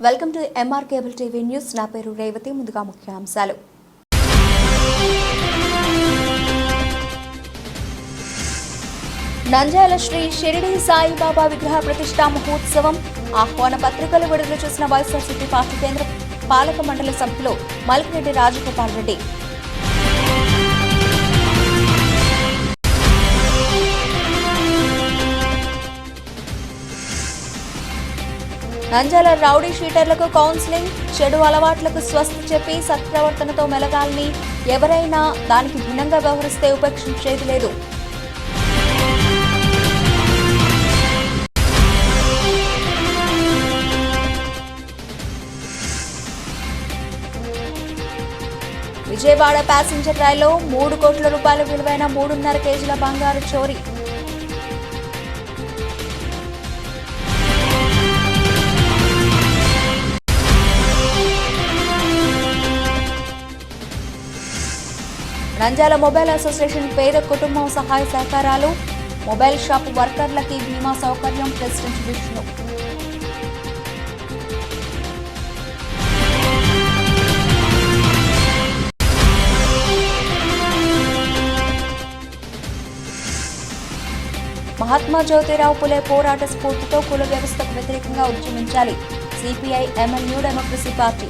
Welcome to MR cable TV news. నా పేరు రేవతి. ముందుగా ముఖ్యాంశాలు. నంద్యాల శ్రీ షిరిడి సాయిబాబా విగ్రహ ప్రతిష్ఠా మహోత్సవం ఆహ్వాన పత్రికలు విడుదల చేసిన వైఎస్ఆర్సీపీ పార్టీ కేంద్ర పాలక మండలి సభ్యులు మల్కిరెడ్డి రాజగోపాల్ రెడ్డి. నంద్యాల రౌడీ షీటర్లకు కౌన్సిలింగ్, చెడు అలవాట్లకు స్వస్తి చెప్పి సత్ప్రవర్తనతో మెలగాలని, ఎవరైనా దానికి భిన్నంగా వ్యవహరిస్తే ఉపేక్షించేది లేదు. విజయవాడ ప్యాసింజర్ రైల్లో 3 కోట్ల రూపాయల విలువైన 3.5 కేజీల బంగారు చోరీ. నంద్యాల మొబైల్ అసోసియేషన్ పేద కుటుంబం సహాయ సహకారాలు, మొబైల్ షాప్ వర్కర్లకి బీమా సౌకర్యం. ప్రెసిడెంట్ విష్ణు. మహాత్మా జ్యోతిరావు పులే పోరాట స్ఫూర్తితో కుల వ్యవస్థకు వ్యతిరేకంగా ఉద్యమించాలి. CPI ML new democracy party.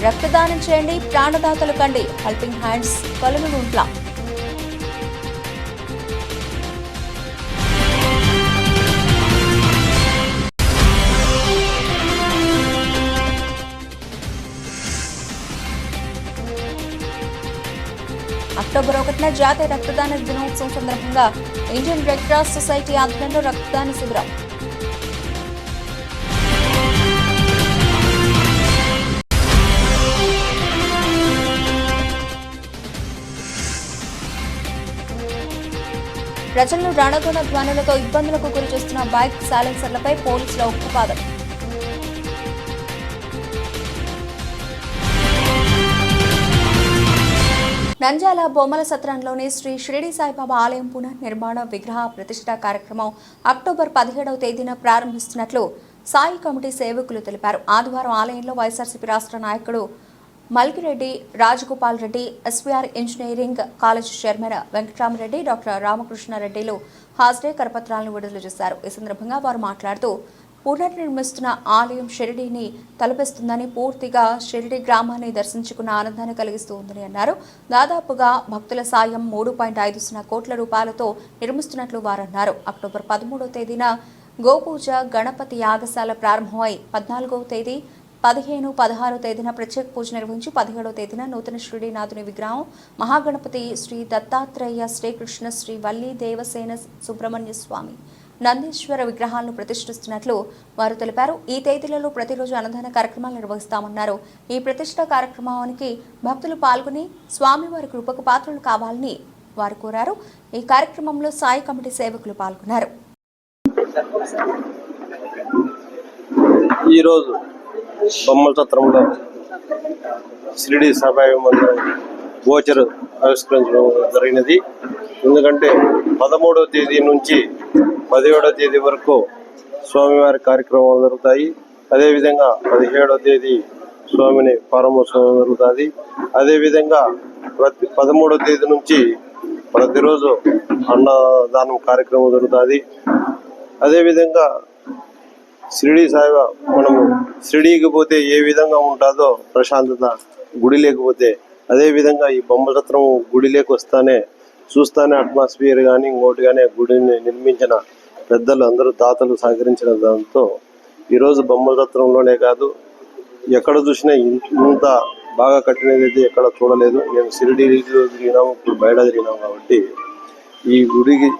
రక్తదానం చేయండి, ప్రాణదాతలు కండి. Helping hands Kolanuguntla. అక్టోబర్ 1న జాతీయ రక్తదాన దినోత్సవం సందర్భంగా ఇండియన్ రెడ్ క్రాస్ సొసైటీ ఆధ్వర్యంలో రక్తదాన శిబిరం. ప్రజలను రణగొణ ధ్వనులతో ఇబ్బందులకు గురి చేస్తున్న బైక్ సైలెన్సర్లపై పోలీసుల ఉక్కుపాదం. నంద్యాల బొమ్మల సత్రంలోని శ్రీ షిరిడి సాయిబాబా ఆలయం పునర్నిర్మాణ విగ్రహ ప్రతిష్ఠా కార్యక్రమం అక్టోబర్ 17వ తేదీన ప్రారంభిస్తున్నట్లు సాయి కమిటీ సేవకులు తెలిపారు. ఆదివారం ఆలయంలో వైఎస్ఆర్సీపీ రాష్ట్ర నాయకుడు Malkireddy Rajagopal Reddy, SVR engineering college chairman Venkataramareddy, doctor రామకృష్ణారెడ్డిలు హాజరై కరపత్రాలను విడుదల చేశారు. ఈ సందర్భంగా వారు మాట్లాడుతూ పునర్నిర్మిస్తున్న ఆలయం షిరిడీని తలపిస్తుందని, పూర్తిగా షిరిడి గ్రామాన్ని దర్శించుకున్న ఆనందాన్ని కలిగిస్తుందని అన్నారు. దాదాపుగా భక్తుల సాయం 3.50 కోట్ల రూపాయలతో నిర్మిస్తున్నట్లు వారన్నారు. అక్టోబర్ 13వ తేదీన గోపూజ గణపతి యాగశాల ప్రారంభమై 14వ తేదీ 15, 16వ తేదీన ప్రత్యేక పూజ నిర్వహించి 17వ తేదీన నూతన శ్రీనాథుని విగ్రహం, మహాగణపతి శ్రీ దత్తాత్రేయ, శ్రీకృష్ణ, శ్రీ వల్లి దేవసేన సుబ్రహ్మణ్య స్వామి, నందీశ్వర విగ్రహాలను ప్రతిష్ఠిస్తున్నట్లు వారు తెలిపారు. ఈ తేదీలలో ప్రతిరోజు అన్నదాన కార్యక్రమాలు నిర్వహిస్తామన్నారు. ఈ ప్రతిష్ఠ కార్యక్రమానికి భక్తులు పాల్గొని స్వామివారి కృపకు పాత్రలు కావాలని వారు కోరారు. ఈ కార్యక్రమంలో సాయి కమిటీ సేవకులు పాల్గొన్నారు. ఈరోజు బొమ్మల సత్రంలో షిరిడి సాయిబాబా మందిరం గోచర్ ఆవిష్కరించడం జరిగినది. ఎందుకంటే 13వ తేదీ నుంచి 17వ తేదీ వరకు స్వామివారి కార్యక్రమాలు జరుగుతాయి. అదేవిధంగా 17వ తేదీ స్వామిని పరమోత్సవం జరుగుతుంది. అదేవిధంగా 13వ తేదీ నుంచి ప్రతిరోజు అన్నదానం కార్యక్రమం జరుగుతుంది. అదేవిధంగా షిరిడి సాయిబాబా, మనము షిరిడీకి పోతే ఏ విధంగా ఉంటుందో ప్రశాంతత, గుడి లేకపోతే అదే విధంగా ఈ బొమ్మల సత్రం గుడి లేకొస్తానే చూస్తానే అట్మాస్ఫియర్ కానీ ఇంకోటి కానీ గుడిని నిర్మించిన పెద్దలు అందరూ దాతలు సహకరించిన దాంతో ఈరోజు బొమ్మల సత్రంలోనే కాదు ఎక్కడ చూసినా ఇంత బాగా కట్టినది అయితే ఎక్కడ చూడలేదు. మేము షిరిడీలో తిరిగినాము, ఇప్పుడు బయట తిరిగినాము. కాబట్టి ఈ గుడికి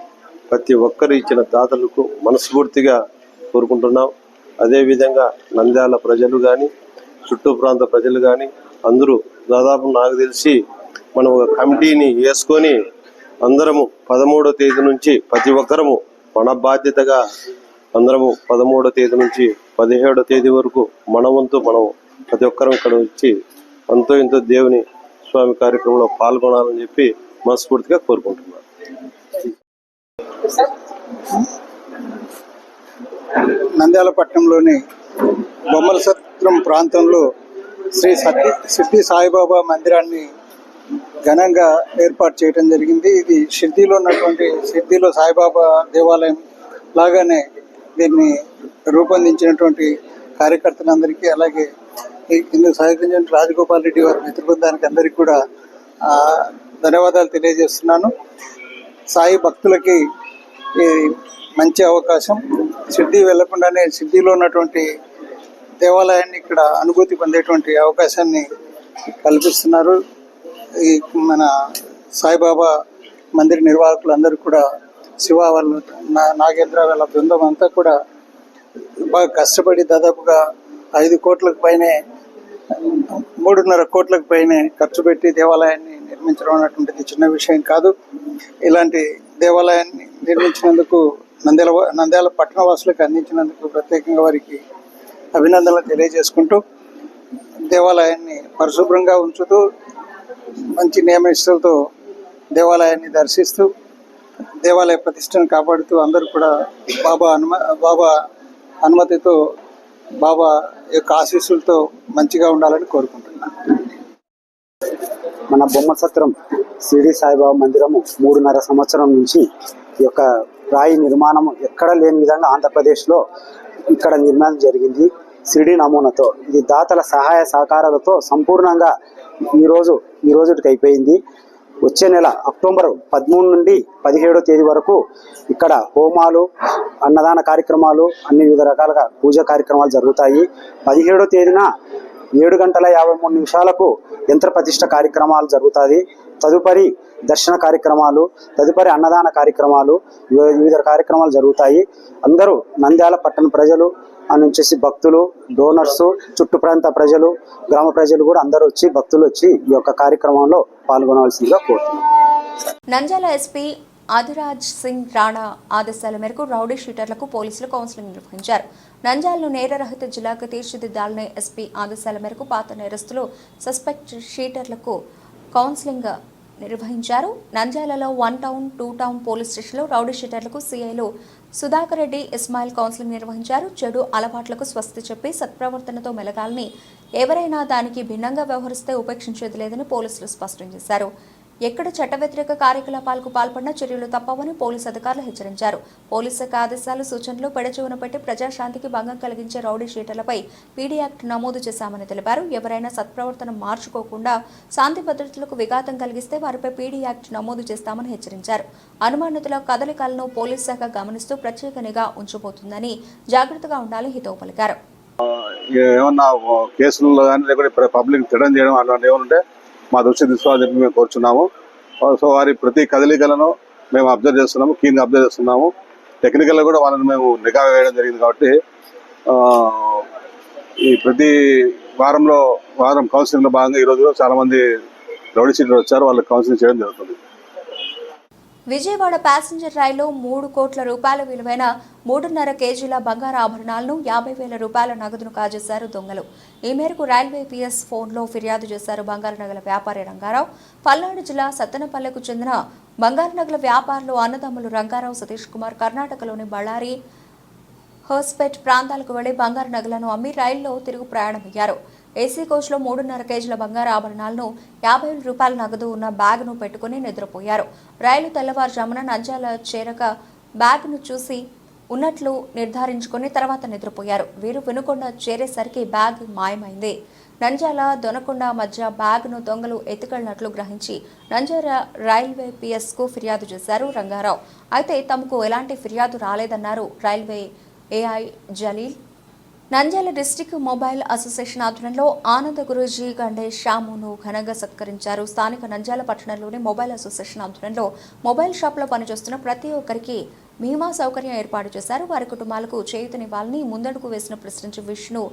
ప్రతి ఒక్కరు ఇచ్చిన దాతలకు మనస్ఫూర్తిగా కోరుకుంటున్నాం. అదేవిధంగా నంద్యాల ప్రజలు కానీ చుట్టూ ప్రాంత ప్రజలు కానీ అందరూ దాదాపు నాకు తెలిసి మనం ఒక కమిటీని వేసుకొని అందరము 13వ తేదీ నుంచి ప్రతి ఒక్కరము మన బాధ్యతగా అందరము 13వ తేదీ నుంచి 17వ తేదీ వరకు మన వంతు మనం ప్రతి ఒక్కరూ ఇక్కడ వచ్చి అంతో ఇంతో దేవుని స్వామి కార్యక్రమంలో పాల్గొనాలని చెప్పి మనస్ఫూర్తిగా కోరుకుంటున్నాను. నంద్యాల పట్టణంలోని బొమ్మల సత్రం ప్రాంతంలో శ్రీ సిద్ధి సాయిబాబా మందిరాన్ని ఘనంగా ఏర్పాటు చేయడం జరిగింది. ఇది షిర్డీలో సాయిబాబా దేవాలయం లాగానే దీన్ని రూపొందించినటువంటి కార్యకర్తలందరికీ, అలాగే ఇందుకు సహకరించిన రాజగోపాల్ రెడ్డి వారి మిత్ర బృందానికి అందరికీ కూడా ధన్యవాదాలు తెలియజేస్తున్నాను. సాయి భక్తులకి ఈ మంచి అవకాశం. షిర్డీ వెళ్లకుండానే షిర్డీలో ఉన్నటువంటి దేవాలయాన్ని ఇక్కడ అనుభూతి పొందేటువంటి అవకాశాన్ని కల్పిస్తున్నారు. ఈ మన సాయిబాబా మందిర నిర్వాహకులందరూ కూడా, శివ వాళ్ళు, నాగేంద్ర వాళ్ళ బృందం అంతా కూడా బాగా కష్టపడి దాదాపుగా 5 కోట్లకు పైనే 3.5 కోట్లకు పైనే ఖర్చు పెట్టి దేవాలయాన్ని నిర్మించడం అన్నటువంటిది చిన్న విషయం కాదు. ఇలాంటి దేవాలయాన్ని నిర్మించినందుకు నంద్యాల పట్టణ వాసులకు అందించినందుకు ప్రత్యేకంగా వారికి అభినందనలు తెలియజేసుకుంటూ, దేవాలయాన్ని పరిశుభ్రంగా ఉంచుతూ మంచి నియమనిష్టలతో దేవాలయాన్ని దర్శిస్తూ దేవాలయ ప్రతిష్టను కాపాడుతూ అందరూ కూడా బాబా అనుమతితో, బాబా యొక్క ఆశీస్సులతో మంచిగా ఉండాలని కోరుకుంటున్నాను. మన బొమ్మల సత్రం షిరిడి సాయిబాబా మందిరము 3.5 సంవత్సరం నుంచి ఈ యొక్క రాయి నిర్మాణం ఎక్కడ లేని విధంగా ఆంధ్రప్రదేశ్లో ఇక్కడ నిర్మాణం జరిగింది. షిరిడి నమూనాతో ఇది దాతల సహాయ సహకారాలతో సంపూర్ణంగా ఈ రోజుకి అయిపోయింది. వచ్చే నెల అక్టోబర్ 13 నుండి 17వ తేదీ వరకు ఇక్కడ హోమాలు, అన్నదాన కార్యక్రమాలు, అన్ని వివిధ రకాలుగా పూజా కార్యక్రమాలు జరుగుతాయి. 17వ తేదీన 7:53 యంత్ర ప్రతిష్ఠ కార్యక్రమాలు జరుగుతాయి. తదుపరి దర్శన కార్యక్రమాలు, తదుపరి అన్నదాన కార్యక్రమాలు, వివిధ కార్యక్రమాలు జరుగుతాయి. అందరూ నంద్యాల పట్టణ ప్రజలు నుంచి భక్తులు, డోనర్స్, చుట్టు ప్రాంత ప్రజలు, గ్రామ ప్రజలు కూడా అందరూ వచ్చి, భక్తులు వచ్చి ఈ యొక్క కార్యక్రమంలో పాల్గొనవలసిందిగా కోరుతున్నాం. నంద్యాల ఎస్పీ ఆదిరాజ్ సింగ్ రాణా ఆదేశాల మేరకు రౌడీ షీటర్లకు పోలీసులు కౌన్సిలింగ్ నిర్వహించారు. నంద్యాలను నేరరహిత జిల్లాగా తీర్చిదిద్దాలని ఎస్పీ ఆదేశాల మేరకు పాత నేరస్తులు, సస్పెక్ట్ షీటర్లకు కౌన్సిలింగ్ నిర్వహించారు. నంద్యాలలో 1 టౌన్, 2 టౌన్ పోలీస్ స్టేషన్లో రౌడీ షీటర్లకు సీఐలు సుధాకర్ రెడ్డి, ఇస్మాయిల్ కౌన్సిలింగ్ నిర్వహించారు. చెడు అలవాట్లకు స్వస్తి చెప్పి సత్ప్రవర్తనతో మెలగాలని, ఎవరైనా దానికి భిన్నంగా వ్యవహరిస్తే ఉపేక్షించేది లేదని పోలీసులు స్పష్టం చేశారు. ఎక్కడ చట్ట వ్యతిరేక కార్యకలాపాలకు పాల్పడినా చర్యలు తప్పవని పోలీసు అధికారులు హెచ్చరించారు. పోలీసు శాఖ ఆదేశాలు, సూచనలు పెడచెవున పెట్టి ప్రజాశాంతికి భంగం కలిగించే రౌడీ షీటర్లపై పీడీ యాక్ట్ నమోదు చేశామని తెలిపారు. ఎవరైనా సత్ప్రవర్తన మార్చుకోకుండా శాంతి భద్రతలకు విఘాతం కలిగిస్తే వారిపై పీడీ యాక్ట్ నమోదు చేస్తామని హెచ్చరించారు. అనుమానితుల కదలికలను పోలీసు శాఖ గమనిస్తూ ప్రత్యేక నిఘా ఉంచబోతుందని, జాగ్రత్తగా ఉండాలని హితవు పలికారు. ఏమన్నా కేసుల్లో కానీ లేకపోతే పబ్లిక్ తిడం చేయడం అలాంటి ఏమంటే మా దృష్టి తీసుకోవాలని మేము కోరుచున్నాము. సో వారి ప్రతి కదలికలను మేము అబ్జర్వ్ చేస్తున్నాము, కీన్గా అబ్జర్వ్ చేస్తున్నాము. టెక్నికల్గా కూడా వాళ్ళని మేము నిఘా వేయడం జరిగింది. కాబట్టి ఈ ప్రతి వారం కౌన్సిలింగ్లో భాగంగా ఈరోజు చాలా మంది రౌడీ షీటర్లు వచ్చారు, వాళ్ళకి కౌన్సిలింగ్ చేయడం జరుగుతుంది. విజయవాడ ప్యాసింజర్ రైల్లో 3 కోట్ల రూపాయల విలువైన 3.5 కేజీల బంగారు ఆభరణాలను, 50,000 రూపాయల నగదును కాజేశారు దొంగలు. ఈ మేరకు రైల్వే పిఎస్ ఫోన్లో ఫిర్యాదు చేశారు బంగారు నగల వ్యాపారి రంగారావు. పల్నాడు జిల్లా సత్తెనపల్లెకు చెందిన బంగారు నగల వ్యాపారులు అన్నదమ్ములు రంగారావు, సతీష్ కుమార్ కర్ణాటకలోని బళ్ళారి, హోస్పేట్ ప్రాంతాలకు వెళ్లి బంగారు నగలను అమ్మి రైల్లో తిరుగు ప్రయాణమయ్యారు. ఏసీ కోచ్లో 3.5 కేజీల బంగారు ఆభరణాలను, 50,000 రూపాయల నగదు ఉన్న బ్యాగ్ను పెట్టుకుని నిద్రపోయారు. రైలు తెల్లవారుజామున నంద్యాల చేరక బ్యాగ్ను చూసి ఉన్నట్లు నిర్ధారించుకుని తర్వాత నిద్రపోయారు. వీరు వినుకొండ చేరేసరికి బ్యాగ్ మాయమైంది. నంద్యాల దొనకొండ మధ్య బ్యాగ్ను దొంగలు ఎత్తుకెళ్లినట్లు గ్రహించి నంద్యాల రైల్వే పిఎస్కు ఫిర్యాదు చేశారు రంగారావు. అయితే తమకు ఎలాంటి ఫిర్యాదు రాలేదన్నారు railway AI Jalil. Nandyal district mobile association ఆధ్వర్యంలో ఆనంద గురూజీ గండేష్ శ్యామును ఘనంగా సత్కరించారు. స్థానిక నంద్యాల పట్టణంలోని మొబైల్ అసోసియేషన్ ఆధ్వర్యంలో మొబైల్ షాప్లో పనిచేస్తున్న ప్రతి ఒక్కరికి బీమా సౌకర్యం ఏర్పాటు చేశారు. వారి కుటుంబాలకు చేయూతనివ్వాలని ముందడుగు వేసిన ప్రెసిడెంట్ విష్ణు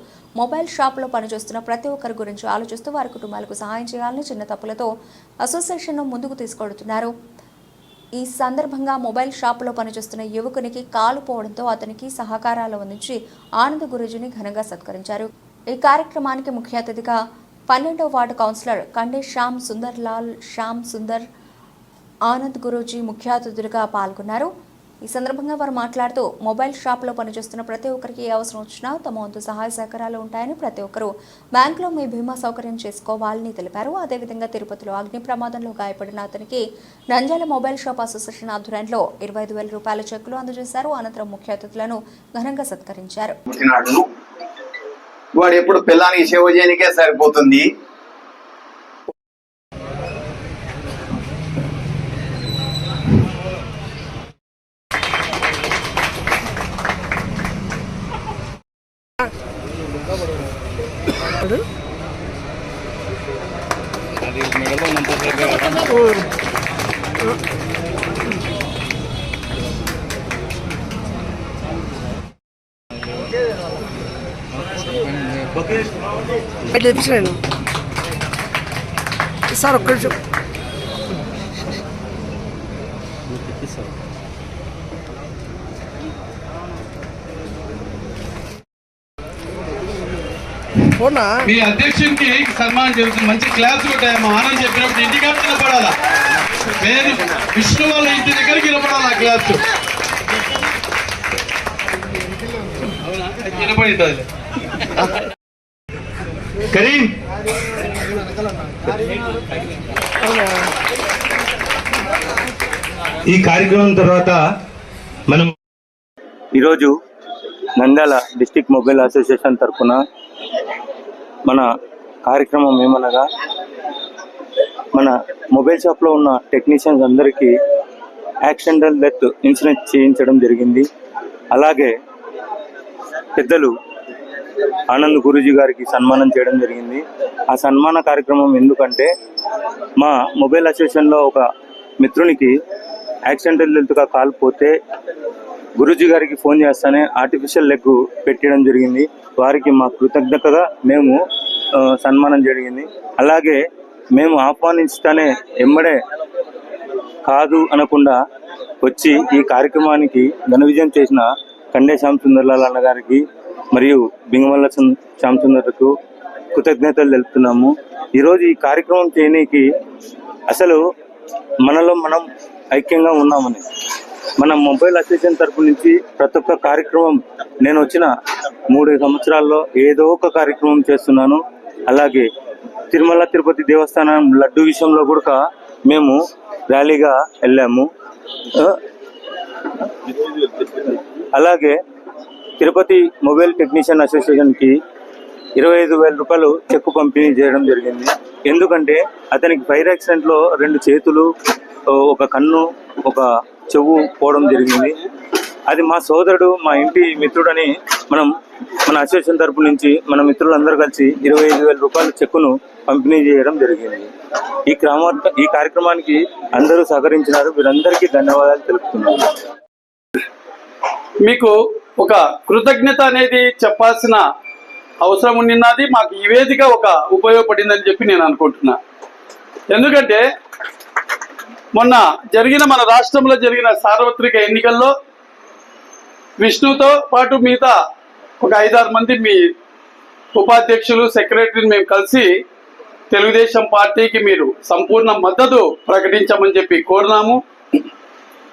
మొబైల్ షాప్లో పనిచేస్తున్న ప్రతి ఒక్కరి గురించి ఆలోచిస్తూ వారి కుటుంబాలకు సహాయం చేయాలని చిన్న తప్పులతో అసోసియేషన్ను ముందుకు తీసుకెడుతున్నారు. ఈ సందర్భంగా మొబైల్ షాపులో పనిచేస్తున్న యువకునికి కాలు పోవడంతో అతనికి సహకారాలు అందించి ఆనంద గురూజీని ఘనంగా సత్కరించారు. ఈ కార్యక్రమానికి ముఖ్య అతిథిగా 12వ వార్డు కౌన్సిలర్ కండే శ్యామ్ సుందర్ ఆనంద్ గురూజీ ముఖ్య అతిథులుగా పాల్గొన్నారు. ఈ సందర్భంగా వారు మాట్లాడుతూ మొబైల్ షాప్లో పనిచేస్తున్న ప్రతి ఒక్కరికి ఏ అవసరం వచ్చినా తమ వంతు సహాయ సహకారాలు ఉంటాయని, ప్రతి ఒక్కరూ బ్యాంకులో మీ బీమా సౌకర్యం చేసుకోవాలని తెలిపారు. అదేవిధంగా తిరుపతిలో అగ్ని ప్రమాదంలో గాయపడిన అతనికి నంద్యాల మొబైల్ షాప్ అసోసియేషన్ ఆధ్వర్యంలో 25,000 రూపాయల చెక్కులు అందజేశారు. అనంతరం ముఖ్య అతిథులను ఘనంగా సత్కరించారు. వాడు ఎప్పుడు పిల్లానికి సేవ చేయడానికే సరిపోతుంది. సార్ ఒక్కటి మీ అధ్యక్షునికి సన్మానం జరుగుతుంది. మంచి క్లాస్ ఉంటాయి. మా ఆనంద్ చెప్పినప్పుడు ఇంటికి నిలబడాలా, పేరు విష్ణు వాళ్ళ ఇంటి దగ్గరికి నిలబడాలా క్లాస్ నిలబడి కరీం. ఈ కార్యక్రమం తర్వాత మనం ఈరోజు నంద్యాల డిస్ట్రిక్ట్ మొబైల్ అసోసియేషన్ తరఫున మన కార్యక్రమం ఏమనగా మన మొబైల్ షాప్లో ఉన్న టెక్నీషియన్స్ అందరికీ యాక్సిడెంటల్ డెత్ ఇన్సూరెన్స్ చేయించడం జరిగింది. అలాగే పెద్దలు ఆనంద్ గురూజీ గారికి సన్మానం చేయడం జరిగింది. ఆ సన్మాన కార్యక్రమం ఎందుకంటే మా మొబైల్ అసోసియేషన్లో ఒక మిత్రునికి యాక్సిడెంటల్ డెత్గా కాలిపోతే గురూజీ గారికి ఫోన్ చేస్తానే ఆర్టిఫిషియల్ లెగ్ పెట్టడం జరిగింది. వారికి మా కృతజ్ఞతగా మేము సన్మానం జరిగింది. అలాగే మేము ఆహ్వానిస్తానే ఎమ్మడే కాదు అనకుండా వచ్చి ఈ కార్యక్రమానికి ఘన విజయం చేసిన కండే శ్యామ్ సుందర్లాల్ అన్న గారికి మరియు బింగమల్ల శ్యామ్ సుందర్కు కృతజ్ఞతలు తెలుపుతున్నాము. ఈరోజు ఈ కార్యక్రమం చేయడానికి అసలు మనలో మనం ఐక్యంగా ఉన్నామని మన మొబైల్ అసోసియేషన్ తరపు నుంచి ప్రతి ఒక్క కార్యక్రమం నేను వచ్చిన 3 సంవత్సరాల్లో ఏదో ఒక కార్యక్రమం చేస్తున్నాను. అలాగే తిరుమల తిరుపతి దేవస్థానం లడ్డు విషయంలో కూడా మేము ర్యాలీగా వెళ్ళాము. అలాగే తిరుపతి మొబైల్ టెక్నీషియన్ అసోసియేషన్కి 25,000 రూపాయలు చెక్కు పంపిణీ చేయడం జరిగింది. ఎందుకంటే అతనికి ఫైర్ యాక్సిడెంట్లో 2 చేతులు, ఒక కన్ను, ఒక చెవు పోవడం జరిగింది. అది మా సోదరుడు, మా ఇంటి మిత్రుడని మన అసోసియేషన్ తరపు నుంచి మన మిత్రులందరూ కలిసి 25,000 రూపాయల చెక్కును పంపిణీ చేయడం జరిగింది. ఈ కార్యక్రమానికి అందరూ సహకరించినారు. వీరందరికీ ధన్యవాదాలు తెలుపుతున్నాను. మీకు ఒక కృతజ్ఞత అనేది చెప్పాల్సిన అవసరం ఉన్నది. మాకు ఈ వేదిక ఒక ఉపయోగపడిందని చెప్పి నేను అనుకుంటున్నా. ఎందుకంటే మొన్న మన రాష్ట్రంలో జరిగిన సార్వత్రిక ఎన్నికల్లో విష్ణుతో పాటు మిగతా ఒక 5-6 మంది మీ ఉపాధ్యక్షులు, సెక్రటరీని మేము కలిసి తెలుగుదేశం పార్టీకి మీరు సంపూర్ణ మద్దతు ప్రకటించమని చెప్పి కోరినాము.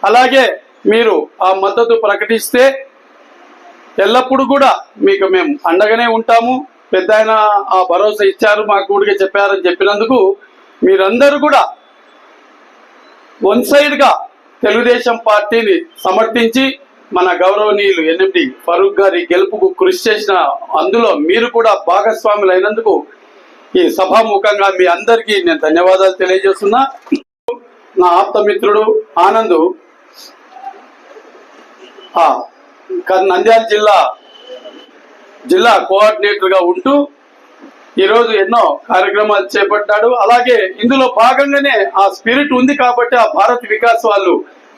అలాగే మీరు ఆ మద్దతు ప్రకటిస్తే ఎల్లప్పుడూ కూడా మీకు మేము అండగానే ఉంటాము. పెద్ద ఆయన ఆ భరోసా ఇచ్చారు, మాకు కూడా చెప్పారని చెప్పినందుకు మీరందరూ కూడా వన్ సైడ్గా తెలుగుదేశం పార్టీని సమర్థించి మన గౌరవనీయులు ఎన్ఎండి ఫరూక్ గారి గెలుపుకు కృషి చేసిన అందులో మీరు కూడా భాగస్వాములు అయినందుకు ఈ సభాముఖంగా మీ అందరికీ నేను ధన్యవాదాలు తెలియజేస్తున్నా. నా ఆప్తమిత్రుడు ఆనంద్ నంద్యాల జిల్లా కోఆర్డినేటర్గా ఉంటూ ఈరోజు ఎన్నో కార్యక్రమాలు చేపట్టాడు. అలాగే ఇందులో భాగంగానే ఆ స్పిరిట్ ఉంది కాబట్టి ఆ భారత్ వికాస్ వాళ్ళు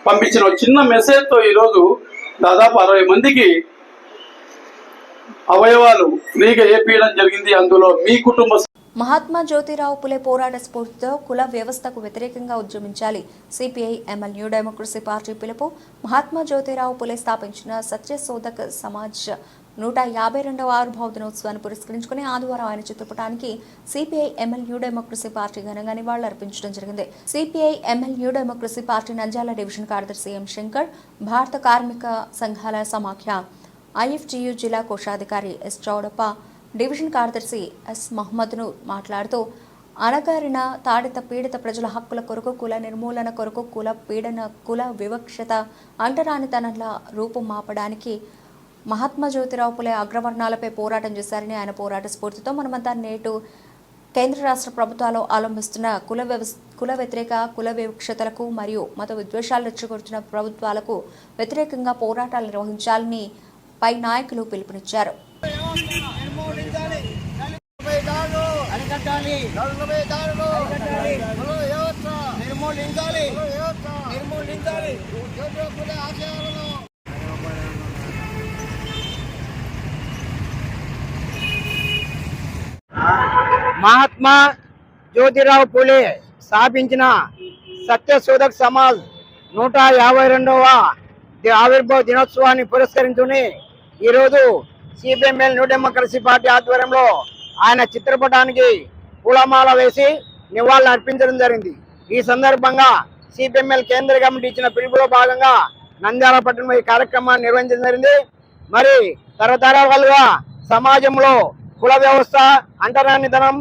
పంపించిన చిన్న మెసేజ్తో ఈరోజు దాదాపు 60 మందికి అవయవాలు ఫ్రీగా ఏపీయడం జరిగింది. అందులో మీ కుటుంబ మహాత్మా జ్యోతిరావు పులే పోరాట స్ఫూర్తితో కుల వ్యవస్థకు వ్యతిరేకంగా ఉద్యమించాలి. CPI ML new democracy party పిలుపు. మహాత్మా జ్యోతిరావు పులే స్థాపించిన సత్యశోధక్ సమాజ్ 152వ ఆవిర్భావ దినోత్సవాన్ని పురస్కరించుకుని ఆదివారం ఆయన చిత్రపటానికి CPI ML new democracy party ఘనంగా నివాళులర్పించడం జరిగింది. CPI ML new democracy party Nandyal division కార్యదర్శి ఎం శంకర్, భారత కార్మిక సంఘాల సమాఖ్య ఐఎఫ్టియు జిల్లా కోశాధికారి ఎస్ చౌడప్ప, డివిజన్ కార్యదర్శి ఎస్ మహమ్మద్ను మాట్లాడుతూ అణగారిన తాడిత పీడిత ప్రజల హక్కుల కొరకు, కుల నిర్మూలన కొరకు, కుల పీడన, కుల వివక్షత, అంటరానితనంలా రూపం మాపడానికి మహాత్మా జ్యోతిరావు పులే అగ్రవర్ణాలపై పోరాటం చేశారని, ఆయన పోరాట స్ఫూర్తితో మనమంతా నేటు కేంద్ర రాష్ట్ర ప్రభుత్వాలు అవలంబిస్తున్న కుల వ్యతిరేక, కుల వివక్షతలకు మరియు మత విద్వేషాలు రెచ్చగొడుతున్న ప్రభుత్వాలకు వ్యతిరేకంగా పోరాటాలు నిర్వహించాలని పై నాయకులు పిలుపునిచ్చారు. మహాత్మా జ్యోతిరావు పూలే స్థాపించిన సత్యశోధక్ సమాజ్ 152వ ఆవిర్భావ దినోత్సవాన్ని పురస్కరించుకుని ఈరోజు సిపిఎంఎల్ న్యూ డెమోక్రసీ పార్టీ ఆధ్వర్యంలో ఆయన చిత్రపటానికి పూలమాల వేసి నివాళులు అర్పించడం జరిగింది. ఈ సందర్భంగా సిపిఎంఎల్ కేంద్ర కమిటీ ఇచ్చిన పిలుపులో భాగంగా నంద్యాల పట్టణంలో ఈ కార్యక్రమాన్ని నిర్వహించడం జరిగింది. మరి తరతరాలుగా సమాజంలో కుల వ్యవస్థ, అంటరానితనం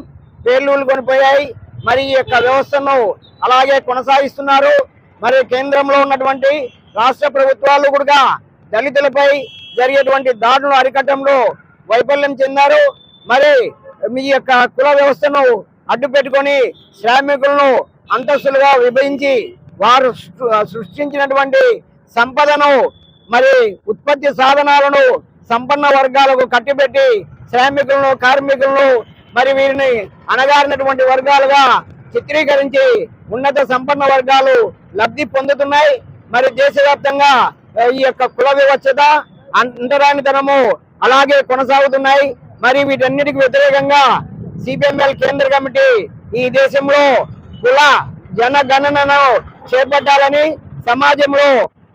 పేర్లు కొనిపోయాయి. మరి ఈ యొక్క వ్యవస్థను అలాగే కొనసాగిస్తున్నారు. మరి కేంద్రంలో ఉన్నటువంటి రాష్ట్ర ప్రభుత్వాలు కూడా దళితులపై జరిగేటువంటి దాడులను అరికట్టడంలో వైఫల్యం చెందారు. మరి మీ యొక్క కుల వ్యవస్థను అడ్డు పెట్టుకొని శ్రామికులను అంతస్తులుగా విభజించి వారు సృష్టించినటువంటి సంపదను, మరి ఉత్పత్తి సాధనాలను సంపన్న వర్గాలకు కట్టిపెట్టి శ్రామికులను, కార్మికులను మరి వీరిని అణగారినటువంటి వర్గాలుగా చిత్రీకరించి ఉన్నత సంపన్న వర్గాలు లబ్ధి పొందుతున్నాయి. మరి దేశవ్యాప్తంగా ఈ యొక్క కుల వివక్షత, అంటరానితనము అలాగే కొనసాగుతున్నాయి. మరి వీటన్నిటికి వ్యతిరేకంగా సిపిఎంఎల్ కేంద్ర కమిటీ ఈ దేశంలో కుల జనగణనను చేపట్టాలని, సమాజంలో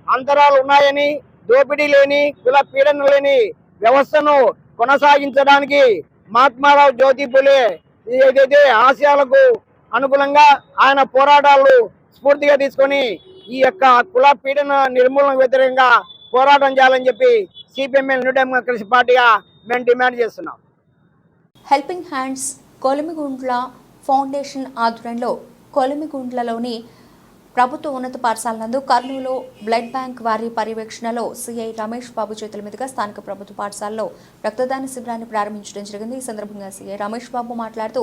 అంతరాలు ఉన్నాయని, దోపిడీ లేని, కుల పీడన లేని వ్యవస్థను కొనసాగించడానికి మహాత్మారావు జ్యోతి పూలే ఏదైతే ఆశయాలకు అనుగుణంగా ఆయన పోరాటాలు స్ఫూర్తిగా తీసుకొని ఈ యొక్క కుల పీడన నిర్మూలన వ్యతిరేకంగా పోరాటం చేయాలని చెప్పి సిపిఎంఎల్ న్యూ డెమోక్రసీ పార్టీగా మేము డిమాండ్ చేస్తున్నాం. హెల్పింగ్ హ్యాండ్స్ కొలిమిగుండ్ల ఫౌండేషన్ ఆధ్వర్యంలో కొలిమిగుండ్లలోని ప్రభుత్వ ఉన్నత పాఠశాల నందు కర్నూలు బ్లడ్ బ్యాంక్ వారి పర్యవేక్షణలో సిఐ రమేష్ బాబు చేతుల మీదుగా స్థానిక ప్రభుత్వ పాఠశాలలో రక్తదాన శిబిరాన్ని ప్రారంభించడం జరిగింది. ఈ సందర్భంగా సిఐ రమేష్ బాబు మాట్లాడుతూ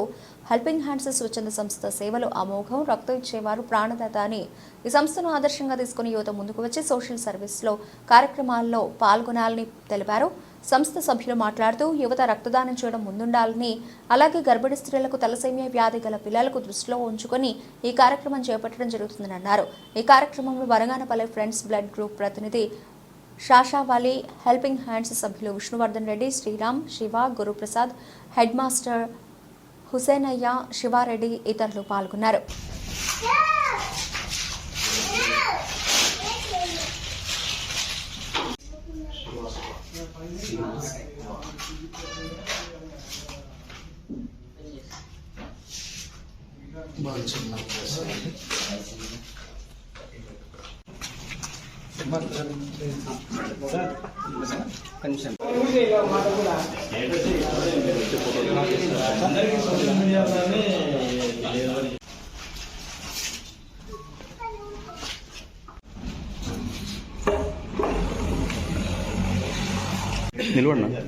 హెల్పింగ్ హ్యాండ్స్ స్వచ్ఛంద సంస్థ సేవలు అమోఘం, రక్తం ఇచ్చేవారు ప్రాణదాత అని ఈ సంస్థను ఆదర్శంగా తీసుకుని యువత ముందుకు వచ్చి సోషల్ సర్వీస్లో కార్యక్రమాల్లో పాల్గొనాలని తెలిపారు. సంస్థ సభ్యులు మాట్లాడుతూ యువత రక్తదానం చేయడం ముందుండాలని, అలాగే గర్భిణీ స్త్రీలకు తలసేమియా వ్యాధి గల పిల్లలకు దృష్టిలో ఉంచుకొని ఈ కార్యక్రమం చేపట్టడం జరుగుతుందని అన్నారు. ఈ కార్యక్రమంలో వరంగానపల్లి ఫ్రెండ్స్ బ్లడ్ గ్రూప్ ప్రతినిధి షాషావాలి, హెల్పింగ్ హ్యాండ్స్ సభ్యులు విష్ణువర్ధన్ రెడ్డి, శ్రీరామ్, శివ, గురుప్రసాద్, హెడ్ మాస్టర్ హుసేనయ్య, శివారెడ్డి ఇతరులు పాల్గొన్నారు. నిలబడినా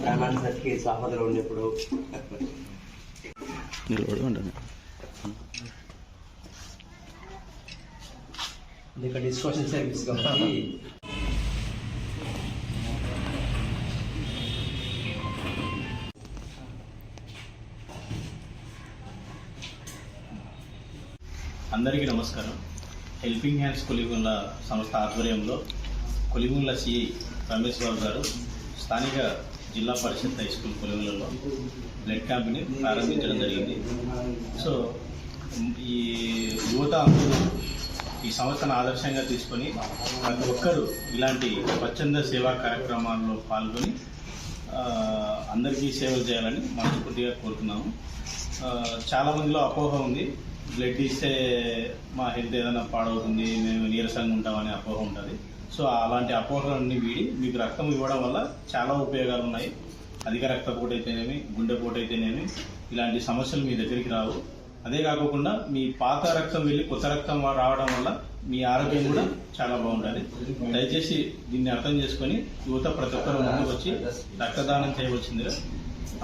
ప్రాణానికి సాపదలో ఉండేప్పుడు నిలబడి ఉంటాను. ఇక్కడ సోషల్ సర్వీస్ కాబట్టి అందరికీ నమస్కారం. హెల్పింగ్ హ్యాండ్స్ కొలిగుండ్ల సంస్థ ఆధ్వర్యంలో కొలిగుండ్ల సిఐ రమేష్ బాబు గారు స్థానిక జిల్లా పరిషత్ హై స్కూల్ కొలిగుండ్లలో బ్లడ్ క్యాంప్ని ప్రారంభించడం జరిగింది. సో ఈ యువత అందరూ ఈ సంస్థను ఆదర్శంగా తీసుకొని ప్రతి ఒక్కరూ ఇలాంటి స్వచ్ఛంద సేవా కార్యక్రమాల్లో పాల్గొని అందరికీ సేవలు చేయాలని మనస్ఫూర్తిగా కోరుతున్నాము. చాలామందిలో అపోహ ఉంది, బ్లడ్ ఇస్తే మా హెల్త్ ఏదైనా పాడవుతుంది, మేము నీరసంగా ఉంటామనే అపోహ ఉంటుంది. సో అలాంటి అపోహలన్నీ వీడి మీకు రక్తం ఇవ్వడం వల్ల చాలా ఉపయోగాలు ఉన్నాయి. అధిక రక్తపోటు అయితేనేమి, గుండెపోటు అయితేనేమి, ఇలాంటి సమస్యలు మీ దగ్గరికి రావు. అదే కాకుండా మీ పాత రక్తం వెళ్ళి కొత్త రక్తం రావడం వల్ల మీ ఆరోగ్యం కూడా చాలా బాగుంటుంది. దయచేసి దీన్ని అర్థం చేసుకొని యువత ప్రతి ఒక్కరు ముందుకు వచ్చి రక్తదానం చేయవలసిందిగా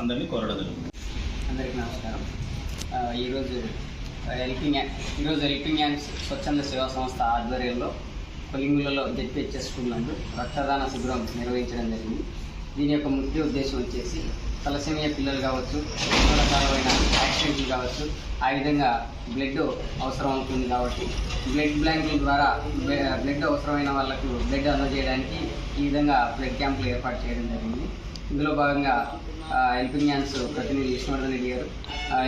అందరినీ కోరడం జరుగుతుంది. అందరికీ నమస్కారం. ఈరోజు హెల్పింగ్ హ్యాండ్స్ స్వచ్ఛంద సేవా సంస్థ ఆధ్వర్యంలో కొలింగులలో జెడ్పీహెచ్ఎస్ స్కూల్ నందు రక్తదాన శిబిరం నిర్వహించడం జరిగింది. దీని యొక్క ముఖ్య ఉద్దేశం వచ్చేసి తలసేమియా పిల్లలు కావచ్చు, ఎన్నో రకాలైన యాక్సిడెంట్లు కావచ్చు, ఆ విధంగా బ్లడ్ అవసరం అవుతుంది కాబట్టి బ్లడ్ బ్యాంకుల ద్వారా బ్లడ్ అవసరమైన వాళ్ళకు బ్లడ్ అందజేయడానికి ఈ విధంగా బ్లడ్ క్యాంపులు ఏర్పాటు చేయడం జరిగింది. ఇందులో భాగంగా హెల్పింగ్ హ్యాండ్స్ ప్రతినిధి విష్ణువర్ధన్ రెడ్డి గారు,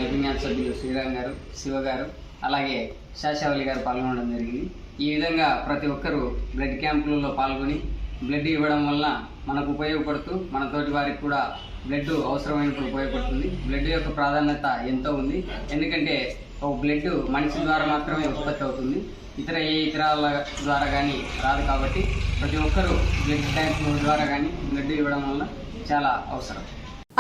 హెల్పింగ్ హ్యాండ్స్ సభ్యులు శ్రీరామ్ గారు, శివ గారు, అలాగే శాశావళి గారు పాల్గొనడం జరిగింది. ఈ విధంగా ప్రతి ఒక్కరూ బ్లడ్ క్యాంపులలో పాల్గొని బ్లడ్ ఇవ్వడం వల్ల మనకు ఉపయోగపడుతూ మన తోటి వారికి కూడా బ్లడ్ అవసరమైనప్పుడు ఉపయోగపడుతుంది. బ్లడ్ యొక్క ప్రాధాన్యత ఎంతో ఉంది. ఎందుకంటే ఒక బ్లడ్ మనిషి ద్వారా మాత్రమే ఉత్పత్తి అవుతుంది, ఇతరాల ద్వారా కానీ రాదు. కాబట్టి ప్రతి ఒక్కరూ బ్లడ్ బ్యాంక్ ద్వారా కానీ బ్లడ్ ఇవ్వడం వల్ల చాలా అవసరం.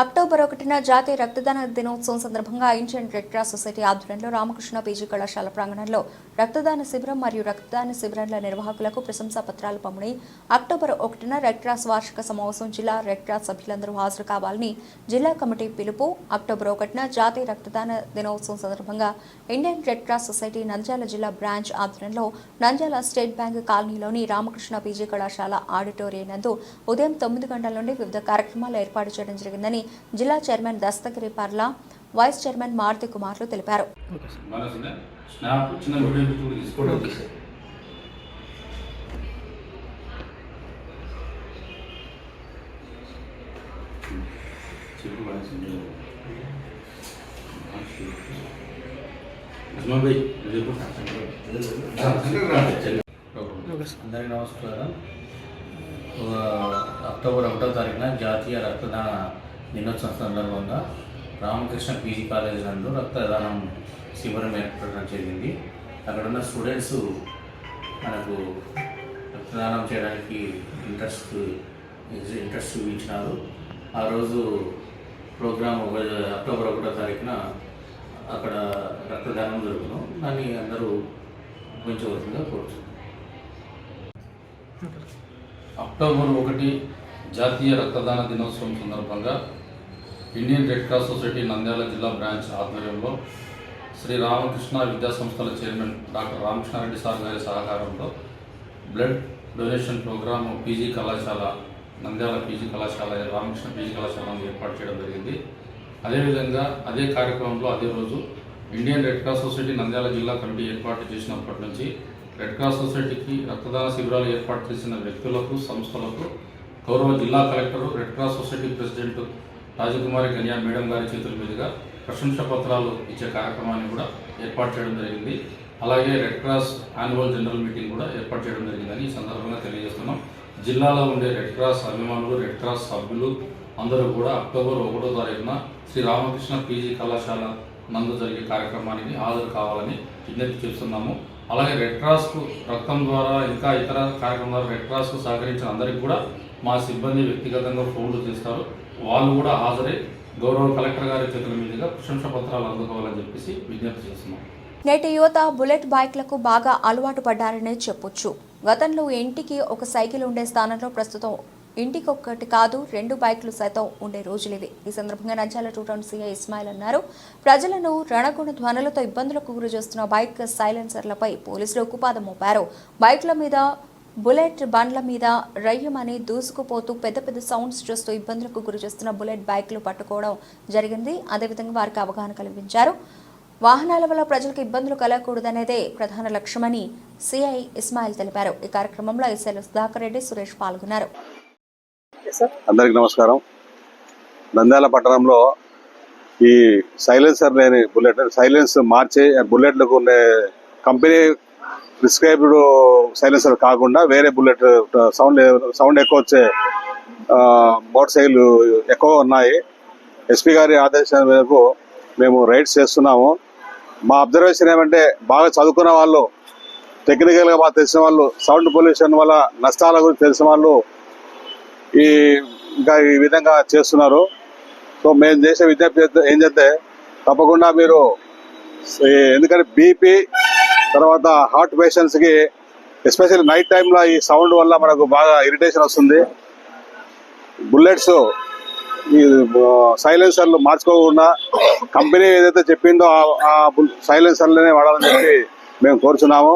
అక్టోబర్ 1న జాతీయ రక్తదాన దినోత్సవం సందర్భంగా ఇండియన్ రెడ్ క్రాస్ సొసైటీ ఆధ్వర్యంలో రామకృష్ణ పీజీ కళాశాల ప్రాంగణంలో రక్తదాన శిబిరం మరియు రక్తదాన శిబిరాల నిర్వాహకులకు ప్రశంసా పత్రాలు పంపిణీ. అక్టోబర్ 1న రెడ్ క్రాస్ వార్షిక సమావేశం జిల్లా రెడ్ క్రాస్ సభ్యులందరూ హాజరు కావాలని జిల్లా కమిటీ పిలుపు. అక్టోబర్ 1న జాతీయ రక్తదాన దినోత్సవం సందర్భంగా Indian red cross society Nandyal జిల్లా బ్రాంచ్ ఆధ్వర్యంలో నంద్యాల స్టేట్ బ్యాంక్ కాలనీలోని రామకృష్ణ పీజీ కళాశాల ఆడిటోరియం నందు ఉదయం 9 గంటల నుండి వివిధ కార్యక్రమాలు ఏర్పాటు చేయడం జరిగిందని జిల్లా చైర్మన్ దస్తగిరి పర్ల, వైస్ చైర్మన్ మారుతి కుమార్లు తెలిపారు. అందరికీ నమస్కారం. అక్టోబర్ 1వ తారీఖున జాతీయ రక్తదాన దినోత్సవం సందర్భంగా రామకృష్ణ పీజీ కాలేజీ నందు రక్తదానం శిబిరం ఏర్పడడం జరిగింది. అక్కడ ఉన్న స్టూడెంట్స్ మనకు రక్తదానం చేయడానికి ఇంట్రెస్ట్ చూపించినారు. ఆ రోజు ప్రోగ్రాం అక్టోబర్ 1వ తారీఖున అక్కడ రక్తదానం జరుగును. దాన్ని అందరూ ఉపయోగించవలసిందిగా కోరుతున్నాను. అక్టోబర్ 1 జాతీయ రక్తదాన దినోత్సవం సందర్భంగా Indian red cross society Nandyal జిల్లా బ్రాంచ్ ఆధ్వర్యంలో శ్రీ రామకృష్ణ విద్యా సంస్థల చైర్మన్ డాక్టర్ రామకృష్ణారెడ్డి సార్ గారి సహకారంలో బ్లడ్ డొనేషన్ ప్రోగ్రాము పీజీ కళాశాల నంద్యాల పీజీ కళాశాల రామకృష్ణ పీజీ కళాశాలను ఏర్పాటు చేయడం జరిగింది. అదేవిధంగా అదే కార్యక్రమంలో అదే రోజు Indian red cross society Nandyal జిల్లా కమిటీ ఏర్పాటు చేసినప్పటి నుంచి రెడ్ క్రాస్ సొసైటీకి రక్తదాన శిబిరాలు ఏర్పాటు చేసిన వ్యక్తులకు, సంస్థలకు గౌరవ జిల్లా collector, red cross society president Rajakumari Kanya madam గారి చేతుల మీదుగా ప్రశంసా పత్రాలు ఇచ్చే కార్యక్రమాన్ని కూడా ఏర్పాటు చేయడం జరిగింది. అలాగే red cross annual general meeting కూడా ఏర్పాటు చేయడం జరిగిందని ఈ సందర్భంగా తెలియజేస్తున్నాం. జిల్లాలో ఉండే రెడ్ క్రాస్ అభిమానులు, రెడ్ క్రాస్ సభ్యులు అందరూ కూడా అక్టోబర్ 1వ తారీఖున శ్రీ రామకృష్ణ పీజీ కళాశాల నందు జరిగే కార్యక్రమానికి హాజరు కావాలని విజ్ఞప్తి చేస్తున్నాము. అలాగే రెడ్ క్రాస్కు రక్తం ద్వారా ఇంకా ఇతర కార్యక్రమాలు రెడ్ క్రాస్కు సహకరించిన అందరికీ కూడా మా సిబ్బంది వ్యక్తిగతంగా ఫోన్లు చేస్తారు. వాళ్ళు కూడా హాజరై గౌరవ కలెక్టర్ గారి చేతుల మీదుగా ప్రశంసా పత్రాలు అందుకోవాలని చెప్పేసి విజ్ఞప్తి చేస్తున్నాం. నేటి యువత బుల్లెట్ బైక్లకు బాగా అలవాటు పడ్డారనే చెప్పొచ్చు. గతంలో ఇంటికి ఒక సైకిల్ ఉండే స్థానంలో ప్రస్తుతం ఇంటికి ఒక్కటి కాదు 2 బైకులు సైతం ఉండే రోజులివి. ఈ సందర్భంగా నంద్యాల 2 టౌన్ సీఐ ఇస్మాయిల్ అన్నారు. ప్రజలను రణగుణ ధ్వనులతో ఇబ్బందులకు గురి చేస్తున్న బైక్ సైలెన్సర్లపై పోలీసులు ఉక్కుపాదం మోపారు. బైక్ల మీద, బుల్లెట్ బండ్ల మీద రయ్యమని దూసుకుపోతూ పెద్ద పెద్ద సౌండ్స్ చేస్తూ ఇబ్బందులకు గురి చేస్తున్న బుల్లెట్ బైక్లు పట్టుకోవడం జరిగింది. అదేవిధంగా వారికి అవగాహన కల్పించారు. వాహనాల వల్ల ప్రజలకు ఇబ్బందులు కలగకూడదనేదే ప్రధాన లక్ష్యమని సిఐ ఇస్మాయిల్ తెలిపారు. ఈ కార్యక్రమంలో ఎస్ఐలు సుధాకర్ రెడ్డి, సురేష్ పాల్గొన్నారు. అందరికి నమస్కారం. నంద్యాల పట్టణంలో ఈ సైలెన్సర్ లేని బుల్లెట్ సైలెన్స్ మార్చే బుల్లెట్లకు ఉండే కంపెనీ ప్రిస్క్రైబ్డ్ సైలెన్సర్ కాకుండా వేరే బుల్లెట్ సౌండ్ ఎక్కువ వచ్చే మోటార్ సైకిల్ ఎక్కువ ఉన్నాయి. ఎస్పీ గారి ఆదేశాల మేరకు మేము రైడ్స్ చేస్తున్నాము. మా అబ్జర్వేషన్ ఏమంటే బాగా చదువుకున్న వాళ్ళు, టెక్నికల్గా బాగా తెలిసిన వాళ్ళు, సౌండ్ పొల్యూషన్ వల్ల నష్టాల గురించి తెలిసిన వాళ్ళు ఇంకా ఈ విధంగా చేస్తున్నారు. సో మేము చేసే విజ్ఞప్తి ఏం చేస్తే తప్పకుండా మీరు, ఎందుకంటే బీపీ తర్వాత హార్ట్ పేషెంట్స్కి ఎస్పెషల్లీ నైట్ టైంలో ఈ సౌండ్ వల్ల మనకు బాగా ఇరిటేషన్ వస్తుంది. బుల్లెట్స్ ఈ సైలెన్సర్లు మార్చుకోకుండా కంపెనీ ఏదైతే చెప్పిందో ఆ సైలెన్సర్లనే వాడాలని చెప్పి మేము కోరుచున్నాము.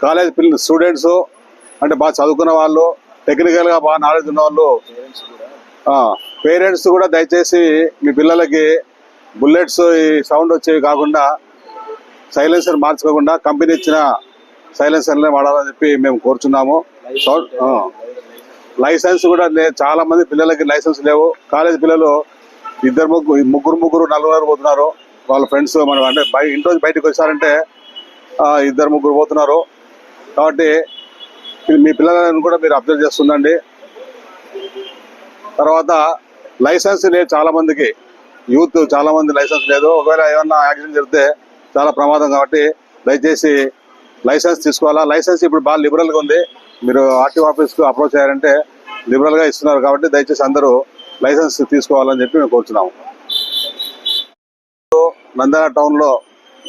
కాలేజ్ స్టూడెంట్స్ అంటే బాగా చదువుకున్న వాళ్ళు, టెక్నికల్గా బాగా నాలెడ్జ్ ఉన్న వాళ్ళు, పేరెంట్స్ కూడా దయచేసి మీ పిల్లలకి బుల్లెట్స్ ఈ సౌండ్ వచ్చేవి కాకుండా సైలెన్సర్ మార్చుకోకుండా కంపెనీ ఇచ్చిన సైలెన్సర్లే వాడాలని చెప్పి మేము కోరుచున్నాము. లైసెన్స్ కూడా చాలా మంది పిల్లలకి లైసెన్స్ లేవు. కాలేజ్ పిల్లలు ముగ్గురు నలుగురు పోతున్నారు. వాళ్ళ ఫ్రెండ్స్ మనం అంటే ఇంట్లో బయటకు వచ్చారంటే 2-3 పోతున్నారు. కాబట్టి మీ పిల్లలను కూడా మీరు అబ్జర్వ్ చేస్తుండండి. తర్వాత లైసెన్స్ లేదు చాలా మందికి, యూత్ చాలా మంది లైసెన్స్ లేదు. ఒకవేళ ఏమన్నా యాక్సిడెంట్ జరిగితే చాలా ప్రమాదం. కాబట్టి దయచేసి లైసెన్స్ తీసుకోవాలా. లైసెన్స్ ఇప్పుడు బాగా లిబరల్గా ఉంది. మీరు ఆర్టీఓ ఆఫీస్కు అప్రోచ్ అయ్యారంటే లిబరల్గా ఇస్తున్నారు. కాబట్టి దయచేసి అందరూ లైసెన్స్ తీసుకోవాలని చెప్పి మేము కోరుచున్నాము. నంద్యాల టౌన్లో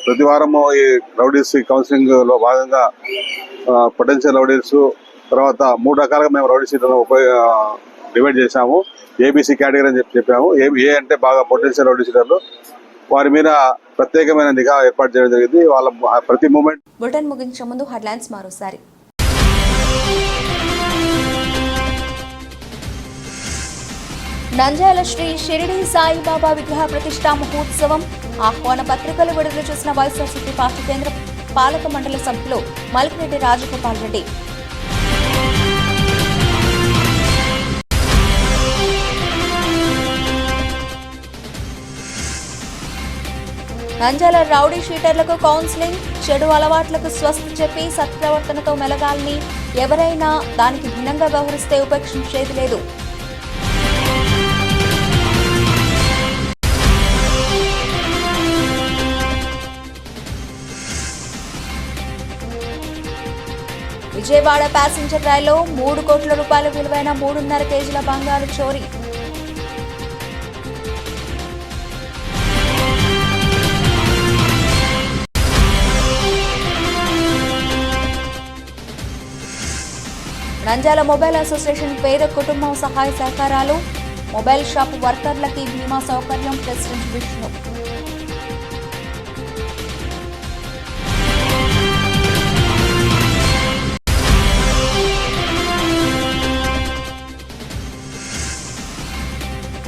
ప్రతి వారము ఈ రౌడీస్ కౌన్సిలింగ్లో భాగంగా పొటెన్షియల్ రౌడీస్, తర్వాత 3 రకాలుగా మేము రౌడీ షీట్లను డివైడ్ చేశాము. ఏబీసీ కేటగిరీ అని చెప్పాము. ఏ అంటే బాగా పొటెన్షియల్ రౌడీ షీటర్లు, వారి మీద ప్రత్యేకమైన నిఘా ఏర్పాటు చేయడం జరిగింది. వాళ్ళ ప్రతి మూమెంట్. బులెటిన్ ముగించే ముందు హెడ్లైన్స్ మరోసారి. నంద్యాల శ్రీ షిరిడి సాయిబాబా విగ్రహ ప్రతిష్టా మహోత్సవం ఆహ్వాన పత్రికలు విడుదల చేసిన వైఎస్ఆర్సీపీ పార్టీ కేంద్ర పాలక మండలి సభ్యులు మల్కిరెడ్డి రాజగోపాల్ రెడ్డి. నంద్యాల రౌడీ షీటర్లకు కౌన్సిలింగ్, చెడు అలవాట్లకు స్వస్తి చెప్పి సత్ప్రవర్తనతో మెలగాలని, ఎవరైనా దానికి భిన్నంగా వ్యవహరిస్తే ఉపేక్షించేది లేదు. విజయవాడ ప్యాసింజర్ రైల్లో 3 కోట్ల రూపాయల విలువైన 3.5 కేజీల బంగారు చోరీ. నంద్యాల మొబైల్ అసోసియేషన్ పేద కుటుంబం సహాయ సహకారాలు, మొబైల్ షాప్ వర్కర్లకి బీమా సౌకర్యం. ప్రెసిడెంట్ విష్ణు.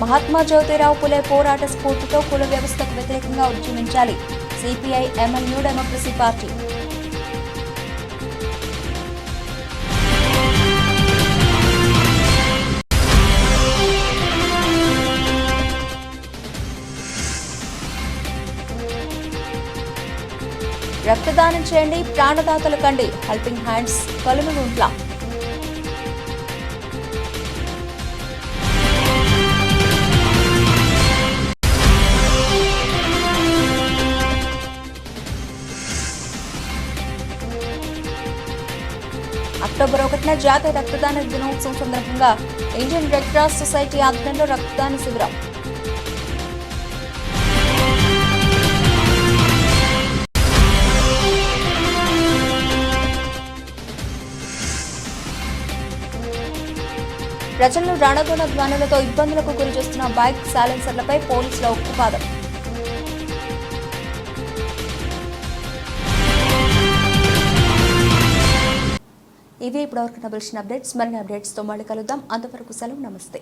మహాత్మా జ్యోతిరావు పులే పోరాట స్ఫూర్తితో కుల వ్యవస్థకు వ్యతిరేకంగా ఉద్యమించాలి. CPI ML new democracy party. రక్తదానం చేయండి, ప్రాణదాతలు కండి. Helping hands Kaluguntla. అక్టోబర్ 1న జాతీయ రక్తదాన దినోత్సవం సందర్భంగా ఇండియన్ రెడ్ క్రాస్ సొసైటీ ఆధ్వర్యంలో రక్తదాన శిబిరం. ప్రజలను రణగొణ ధ్వనులతో ఇబ్బందులకు గురి చేస్తున్న బైక్ సైలెన్సర్లపై పోలీసుల ఉక్కుపాదం. ఇవి ఇప్పటివరకు నబిల్సిన అప్డేట్స్. మరిన్ని అప్డేట్స్తో మళ్ళీ కలుద్దాం. అంతవరకు సెలవు. నమస్తే.